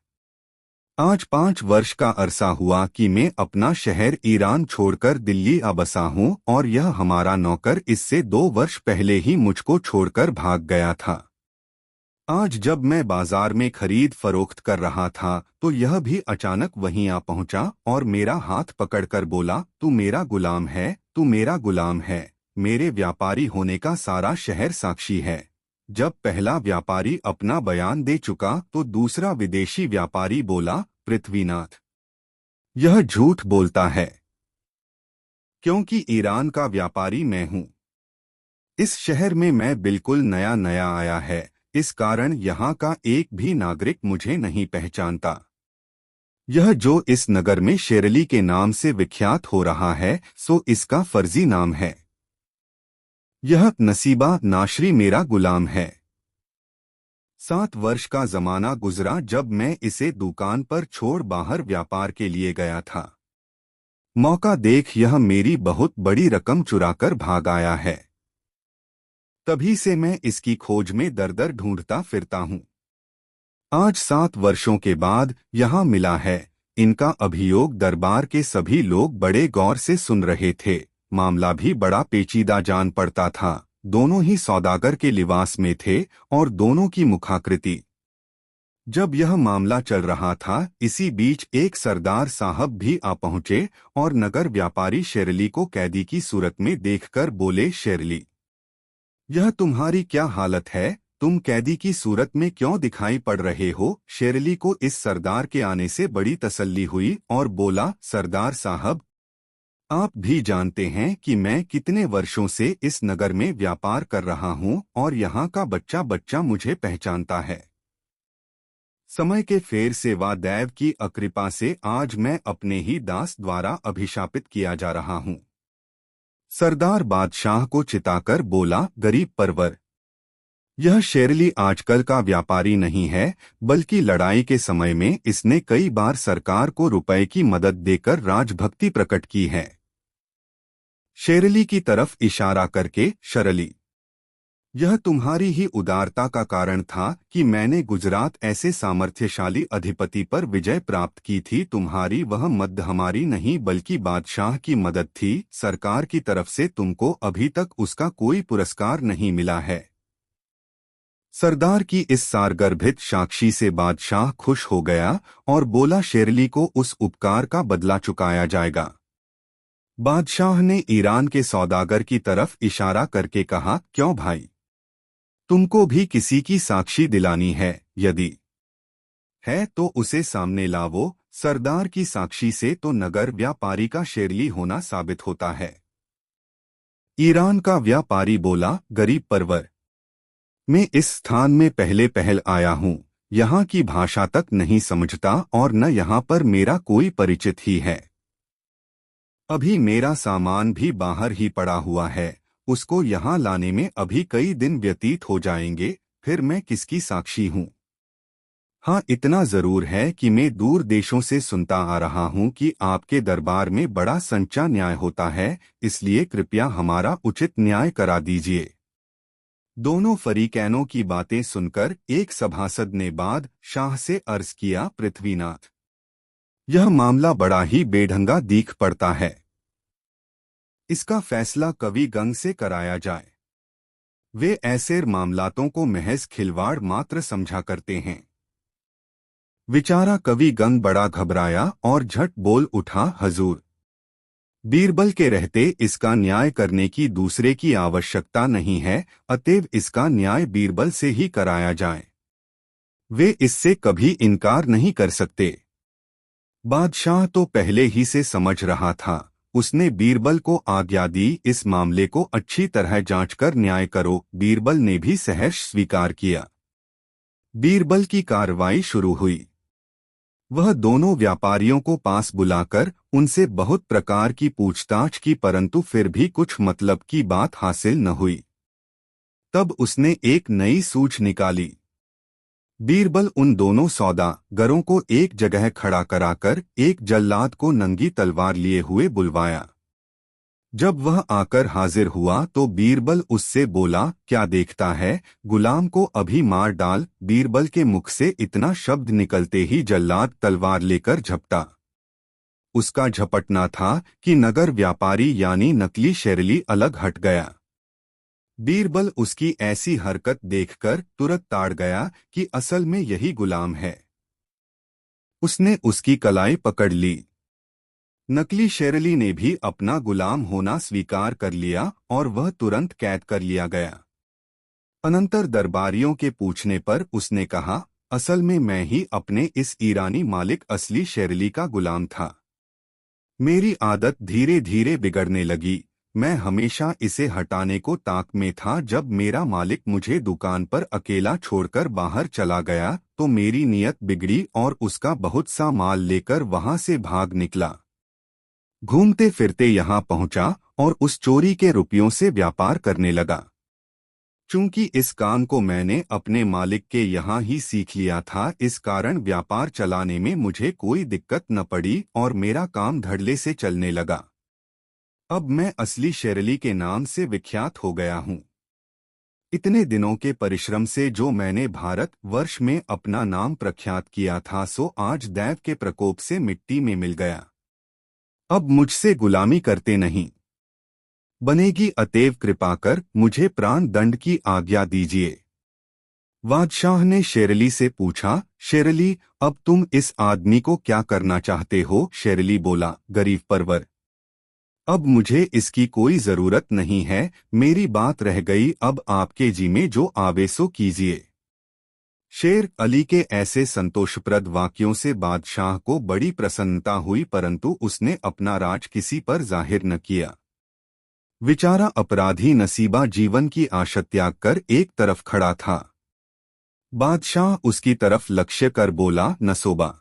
आज 5 वर्ष का अरसा हुआ कि मैं अपना शहर ईरान छोड़कर दिल्ली आ बसा हूँ और यह हमारा नौकर इससे 2 वर्ष पहले ही मुझको छोड़कर भाग गया था। आज जब मैं बाजार में खरीद फरोख्त कर रहा था तो यह भी अचानक वहीं आ पहुंचा और मेरा हाथ पकड़कर बोला, तू मेरा गुलाम है, तू मेरा गुलाम है। मेरे व्यापारी होने का सारा शहर साक्षी है। जब पहला व्यापारी अपना बयान दे चुका तो दूसरा विदेशी व्यापारी बोला, पृथ्वीनाथ, यह झूठ बोलता है, क्योंकि ईरान का व्यापारी मैं हूं। इस शहर में मैं बिल्कुल नया नया आया है, इस कारण यहाँ का एक भी नागरिक मुझे नहीं पहचानता। यह जो इस नगर में शेरली के नाम से विख्यात हो रहा है सो इसका फर्जी नाम है। यह नसीबा नाशरी मेरा गुलाम है। 7 वर्ष का जमाना गुजरा जब मैं इसे दुकान पर छोड़ बाहर व्यापार के लिए गया था। मौका देख यह मेरी बहुत बड़ी रकम चुराकर भाग आया है। तभी से मैं इसकी खोज में दर-दर ढूंढता फिरता हूँ। आज 7 वर्षों के बाद यहाँ मिला है। इनका अभियोग दरबार के सभी लोग बड़े गौर से सुन रहे थे। मामला भी बड़ा पेचीदा जान पड़ता था। दोनों ही सौदागर के लिबास में थे और दोनों की मुखाकृति। जब यह मामला चल रहा था इसी बीच एक सरदार साहब भी आ पहुंचे और नगर व्यापारी शेरली को कैदी की सूरत में देखकर बोले, शेरली, यह तुम्हारी क्या हालत है? तुम कैदी की सूरत में क्यों दिखाई पड़ रहे हो? शेरली को इस सरदार के आने से बड़ी तसल्ली हुई और बोला, सरदार साहब, आप भी जानते हैं कि मैं कितने वर्षों से इस नगर में व्यापार कर रहा हूं और यहाँ का बच्चा बच्चा मुझे पहचानता है। समय के फेर से व दैव की अकृपा से आज मैं अपने ही दास द्वारा अभिशापित किया जा रहा हूँ। सरदार बादशाह को चिताकर बोला, गरीब परवर, यह शेरली आजकल का व्यापारी नहीं है, बल्कि लड़ाई के समय में इसने कई बार सरकार को रुपए की मदद देकर राजभक्ति प्रकट की है। शेरली की तरफ इशारा करके, शरली, यह तुम्हारी ही उदारता का कारण था कि मैंने गुजरात ऐसे सामर्थ्यशाली अधिपति पर विजय प्राप्त की थी। तुम्हारी वह मदद हमारी नहीं बल्कि बादशाह की मदद थी। सरकार की तरफ से तुमको अभी तक उसका कोई पुरस्कार नहीं मिला है। सरदार की इस सारगर्भित साक्षी से बादशाह खुश हो गया और बोला, शेरली को उस उपकार का बदला चुकाया जाएगा। बादशाह ने ईरान के सौदागर की तरफ इशारा करके कहा, क्यों भाई, तुमको भी किसी की साक्षी दिलानी है? यदि है तो उसे सामने लावो। सरदार की साक्षी से तो नगर व्यापारी का शेरली होना साबित होता है। ईरान का व्यापारी बोला, गरीब परवर, मैं इस स्थान में पहले पहल आया हूँ। यहाँ की भाषा तक नहीं समझता और न यहाँ पर मेरा कोई परिचित ही है। अभी मेरा सामान भी बाहर ही पड़ा हुआ है। उसको यहाँ लाने में अभी कई दिन व्यतीत हो जाएंगे। फिर मैं किसकी साक्षी हूँ? हाँ, इतना जरूर है कि मैं दूर देशों से सुनता आ रहा हूँ कि आपके दरबार में बड़ा संचा न्याय होता है, इसलिए कृपया हमारा उचित न्याय करा दीजिए। दोनों फरीकैनों की बातें सुनकर एक सभासद ने बादशाह से अर्ज किया, पृथ्वीनाथ, यह मामला बड़ा ही बेढंगा दीख पड़ता है। इसका फैसला कवि गंग से कराया जाए। वे ऐसे मामलातों को महज खिलवाड़ मात्र समझा करते हैं। विचारा कवि गंग बड़ा घबराया और झट बोल उठा, हजूर, बीरबल के रहते इसका न्याय करने की दूसरे की आवश्यकता नहीं है, अतएव इसका न्याय बीरबल से ही कराया जाए। वे इससे कभी इनकार नहीं कर सकते। बादशाह तो पहले ही से समझ रहा था। उसने बीरबल को आज्ञा दी, इस मामले को अच्छी तरह जांचकर न्याय करो। बीरबल ने भी सहर्ष स्वीकार किया। बीरबल की कार्रवाई शुरू हुई। वह दोनों व्यापारियों को पास बुलाकर उनसे बहुत प्रकार की पूछताछ की, परंतु फिर भी कुछ मतलब की बात हासिल न हुई। तब उसने एक नई सूझ निकाली। बीरबल उन दोनों सौदागरों को एक जगह खड़ा कराकर एक जल्लाद को नंगी तलवार लिए हुए बुलवाया। जब वह आकर हाजिर हुआ तो बीरबल उससे बोला, क्या देखता है, गुलाम को अभी मार डाल। बीरबल के मुख से इतना शब्द निकलते ही जल्लाद तलवार लेकर झपटा। उसका झपटना था कि नगर व्यापारी यानी नकली शेरली अलग हट गया। बीरबल उसकी ऐसी हरकत देखकर तुरंत ताड़ गया कि असल में यही गुलाम है। उसने उसकी कलाई पकड़ ली। नकली शेरली ने भी अपना गुलाम होना स्वीकार कर लिया और वह तुरंत कैद कर लिया गया। अनंतर दरबारियों के पूछने पर उसने कहा, असल में मैं ही अपने इस ईरानी मालिक असली शेरली का गुलाम था। मेरी आदत धीरे धीरे बिगड़ने लगी। मैं हमेशा इसे हटाने को ताक में था। जब मेरा मालिक मुझे दुकान पर अकेला छोड़कर बाहर चला गया तो मेरी नीयत बिगड़ी और उसका बहुत सा माल लेकर वहां से भाग निकला। घूमते फिरते यहाँ पहुंचा और उस चोरी के रुपयों से व्यापार करने लगा। चूंकि इस काम को मैंने अपने मालिक के यहाँ ही सीख लिया था, इस कारण व्यापार चलाने में मुझे कोई दिक्कत न पड़ी और मेरा काम धड़ल्ले से चलने लगा। अब मैं असली शेरली के नाम से विख्यात हो गया हूँ। इतने दिनों के परिश्रम से जो मैंने भारत वर्ष में अपना नाम प्रख्यात किया था, सो आज दैव के प्रकोप से मिट्टी में मिल गया। अब मुझसे गुलामी करते नहीं बनेगी, अतएव कृपा कर मुझे प्राण दंड की आज्ञा दीजिए। बादशाह ने शेरली से पूछा, शेरली, अब तुम इस आदमी को क्या करना चाहते हो? शेरली बोला, गरीब परवर, अब मुझे इसकी कोई जरूरत नहीं है। मेरी बात रह गई, अब आपके जी में जो आवे सो कीजिए। शेर अली के ऐसे संतोषप्रद वाक्यों से बादशाह को बड़ी प्रसन्नता हुई, परंतु उसने अपना राज किसी पर जाहिर न किया। बेचारा अपराधी नसीबा जीवन की आशा त्याग कर एक तरफ खड़ा था। बादशाह उसकी तरफ लक्ष्य कर बोला, नसोबा,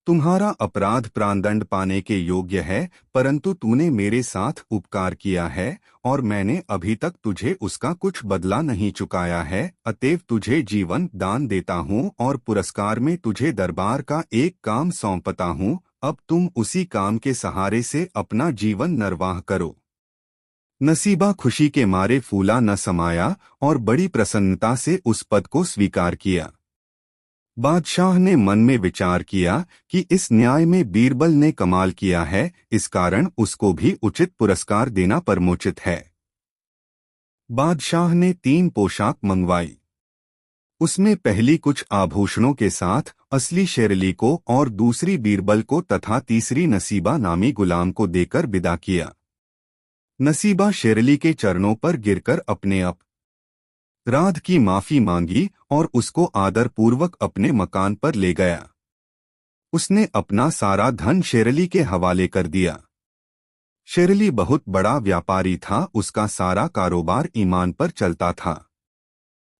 तुम्हारा अपराध प्राणदंड पाने के योग्य है, परंतु तूने मेरे साथ उपकार किया है और मैंने अभी तक तुझे उसका कुछ बदला नहीं चुकाया है। अतएव तुझे जीवन दान देता हूँ और पुरस्कार में तुझे दरबार का एक काम सौंपता हूँ। अब तुम उसी काम के सहारे से अपना जीवन निर्वाह करो। नसीबा खुशी के मारे फूला न समाया और बड़ी प्रसन्नता से उस पद को स्वीकार किया। बादशाह ने मन में विचार किया कि इस न्याय में बीरबल ने कमाल किया है, इस कारण उसको भी उचित पुरस्कार देना परमोचित है। बादशाह ने 3 पोशाक मंगवाई। उसमें पहली कुछ आभूषणों के साथ असली शेरली को और दूसरी बीरबल को तथा तीसरी नसीबा नामी गुलाम को देकर विदा किया। नसीबा शेरली के चरणों पर गिरकर अपने अपराध की माफी मांगी और उसको आदर पूर्वक अपने मकान पर ले गया। उसने अपना सारा धन शेरली के हवाले कर दिया। शेरली बहुत बड़ा व्यापारी था, उसका सारा कारोबार ईमान पर चलता था।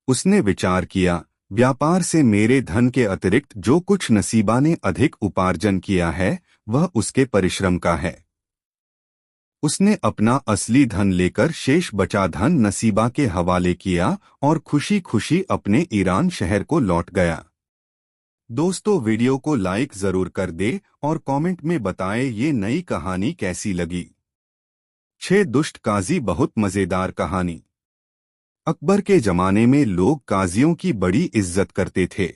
उसने विचार किया, व्यापार से मेरे धन के अतिरिक्त जो कुछ नसीबा ने अधिक उपार्जन किया है वह उसके परिश्रम का है। उसने अपना असली धन लेकर शेष बचा धन नसीबा के हवाले किया और खुशी खुशी अपने ईरान शहर को लौट गया। दोस्तों, वीडियो को लाइक जरूर कर दे और कमेंट में बताएं ये नई कहानी कैसी लगी। 6 दुष्ट काजी, बहुत मजेदार कहानी। अकबर के जमाने में लोग काजियों की बड़ी इज्जत करते थे।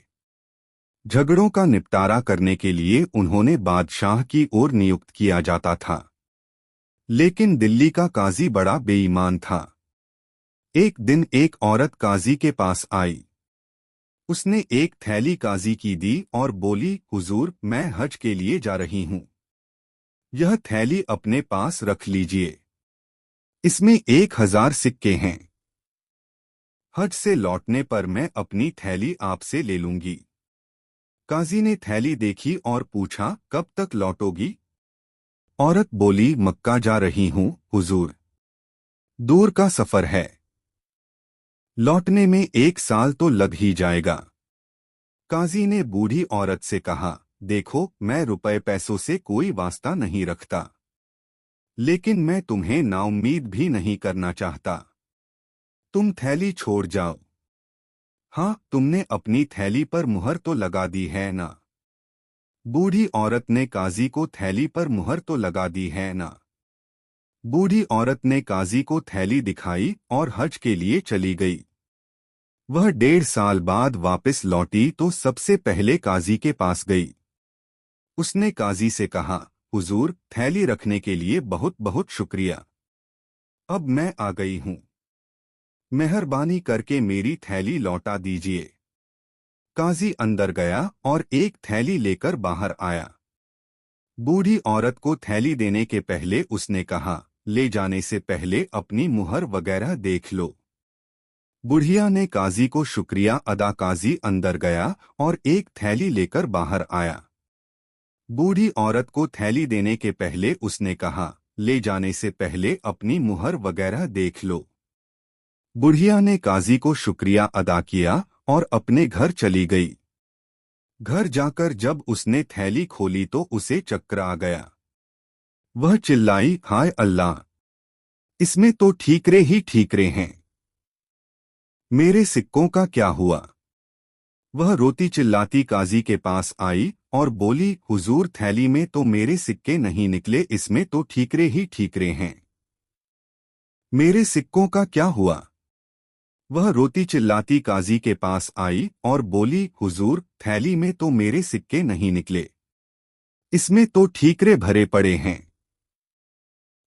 झगड़ों का निपटारा करने के लिए उन्होंने बादशाह की ओर नियुक्त किया जाता था। लेकिन दिल्ली का काजी बड़ा बेईमान था। एक दिन एक औरत काजी के पास आई। उसने एक थैली काजी की दी और बोली, हुजूर, मैं हज के लिए जा रही हूँ। यह थैली अपने पास रख लीजिए। इसमें 1000 सिक्के हैं। हज से लौटने पर मैं अपनी थैली आपसे ले लूंगी। काजी ने थैली देखी और पूछा, कब तक लौटोगी? औरत बोली, मक्का जा रही हूँ हुजूर। दूर का सफर है। लौटने में 1 साल तो लग ही जाएगा। काजी ने बूढ़ी औरत से कहा, देखो, मैं रुपए पैसों से कोई वास्ता नहीं रखता, लेकिन मैं तुम्हें नाउम्मीद भी नहीं करना चाहता। तुम थैली छोड़ जाओ। हाँ, तुमने अपनी थैली पर मुहर तो लगा दी है ना? बूढ़ी औरत ने काजी को थैली पर मुहर तो लगा दी है ना? बूढ़ी औरत ने काजी को थैली दिखाई और हज के लिए चली गई। वह 1.5 साल बाद वापस लौटी तो सबसे पहले काजी के पास गई। उसने काजी से कहा, हुजूर, थैली रखने के लिए बहुत बहुत शुक्रिया। अब मैं आ गई हूँ। मेहरबानी करके मेरी थैली लौटा दीजिए। काजी अंदर गया और एक थैली लेकर बाहर आया। बूढ़ी औरत को थैली देने के पहले उसने कहा, ले जाने से पहले अपनी मुहर वगैरह देख लो। बुढ़िया ने काजी को शुक्रिया अदा। काजी अंदर गया और एक थैली लेकर बाहर आया। बूढ़ी औरत को थैली देने के पहले उसने कहा, ले जाने से पहले अपनी मुहर वगैरह देख लो। बुढ़िया ने काजी को शुक्रिया अदा किया और अपने घर चली गई। घर जाकर जब उसने थैली खोली तो उसे चक्कर आ गया। वह चिल्लाई, हाय अल्लाह, इसमें तो ठीकरे ही ठीकरे हैं, मेरे सिक्कों का क्या हुआ। वह रोती चिल्लाती काजी के पास आई और बोली, हुजूर थैली में तो मेरे सिक्के नहीं निकले, इसमें तो ठीकरे ही ठीकरे हैं, मेरे सिक्कों का क्या हुआ। वह रोती चिल्लाती काजी के पास आई और बोली, हुजूर थैली में तो मेरे सिक्के नहीं निकले, इसमें तो ठीकरे भरे पड़े हैं।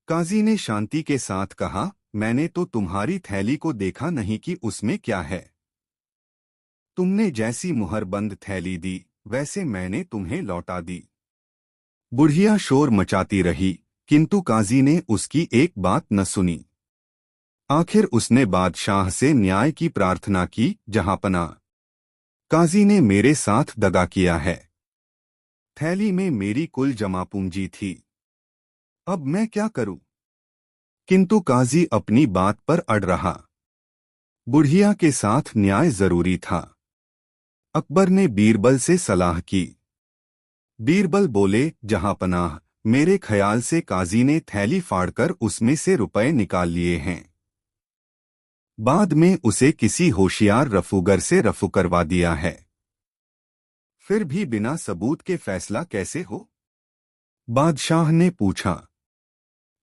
काजी ने शांति के साथ कहा, मैंने तो तुम्हारी थैली को देखा नहीं कि उसमें क्या है। तुमने जैसी मुहरबंद थैली दी वैसे मैंने तुम्हें लौटा दी। बुढ़िया शोर मचाती रही, किंतु काजी ने उसकी एक बात न सुनी। आखिर उसने बादशाह से न्याय की प्रार्थना की, जहांपनाह, काजी ने मेरे साथ दगा किया है। थैली में मेरी कुल जमा पूंजी थी, अब मैं क्या करूं। किंतु काजी अपनी बात पर अड़ रहा। बुढ़िया के साथ न्याय जरूरी था। अकबर ने बीरबल से सलाह की। बीरबल बोले, जहांपनाह, मेरे ख्याल से काजी ने थैली फाड़कर उसमें से रुपए निकाल लिए हैं। बाद में उसे किसी होशियार रफूगर से रफू करवा दिया है। फिर भी बिना सबूत के फैसला कैसे हो? बादशाह ने पूछा।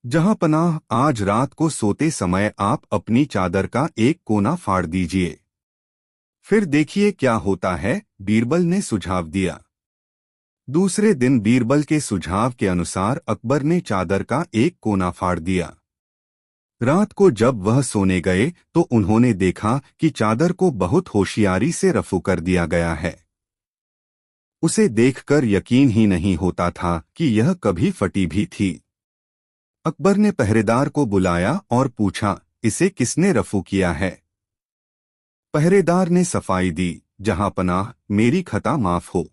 जहांपनाह, आज रात को सोते समय आप अपनी चादर का एक कोना फाड़ दीजिए, फिर देखिए क्या होता है, बीरबल ने सुझाव दिया। दूसरे दिन बीरबल के सुझाव के अनुसार अकबर ने चादर का एक कोना फाड़ दिया। रात को जब वह सोने गए तो उन्होंने देखा कि चादर को बहुत होशियारी से रफू कर दिया गया है। उसे देखकर यकीन ही नहीं होता था कि यह कभी फटी भी थी। अकबर ने पहरेदार को बुलाया और पूछा, इसे किसने रफू किया है? पहरेदार ने सफाई दी, जहांपनाह, मेरी खता माफ हो।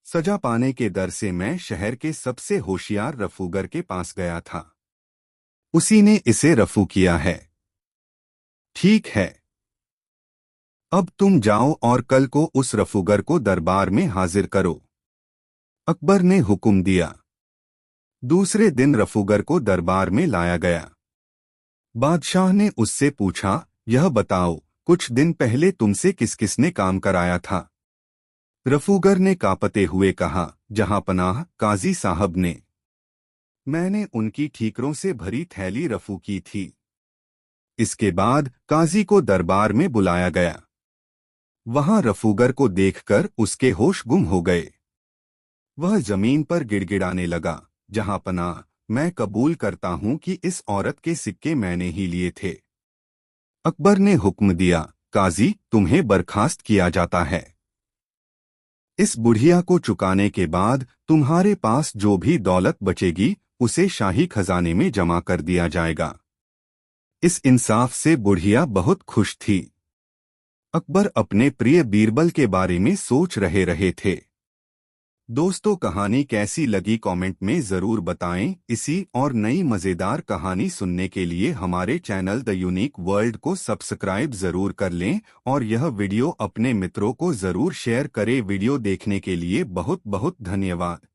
सजा पाने के डर से मैं शहर के सबसे होशियार रफूगर के पास गया था, उसी ने इसे रफू किया है। ठीक है, अब तुम जाओ और कल को उस रफूगर को दरबार में हाजिर करो। अकबर ने हुक्म दिया। दूसरे दिन रफूगर को दरबार में लाया गया। बादशाह ने उससे पूछा, यह बताओ, कुछ दिन पहले तुमसे किस किसने काम कराया था? रफूगर ने कांपते हुए कहा, जहांपनाह, काजी साहब ने। मैंने उनकी ठीकरों से भरी थैली रफू की थी। इसके बाद काजी को दरबार में बुलाया गया। वहां रफूगर को देखकर उसके होश गुम हो गए। वह जमीन पर गिड़गिड़ाने लगा, जहांपनाह, मैं कबूल करता हूं कि इस औरत के सिक्के मैंने ही लिए थे। अकबर ने हुक्म दिया, काजी, तुम्हें बर्खास्त किया जाता है। इस बुढ़िया को चुकाने के बाद तुम्हारे पास जो भी दौलत बचेगी उसे शाही खजाने में जमा कर दिया जाएगा। इस इंसाफ से बुढ़िया बहुत खुश थी। अकबर अपने प्रिय बीरबल के बारे में सोच रहे थे। दोस्तों, कहानी कैसी लगी कमेंट में ज़रूर बताएं। इसी और नई मज़ेदार कहानी सुनने के लिए हमारे चैनल द यूनिक वर्ल्ड को सब्सक्राइब ज़रूर कर लें और यह वीडियो अपने मित्रों को ज़रूर शेयर करें। वीडियो देखने के लिए बहुत बहुत धन्यवाद।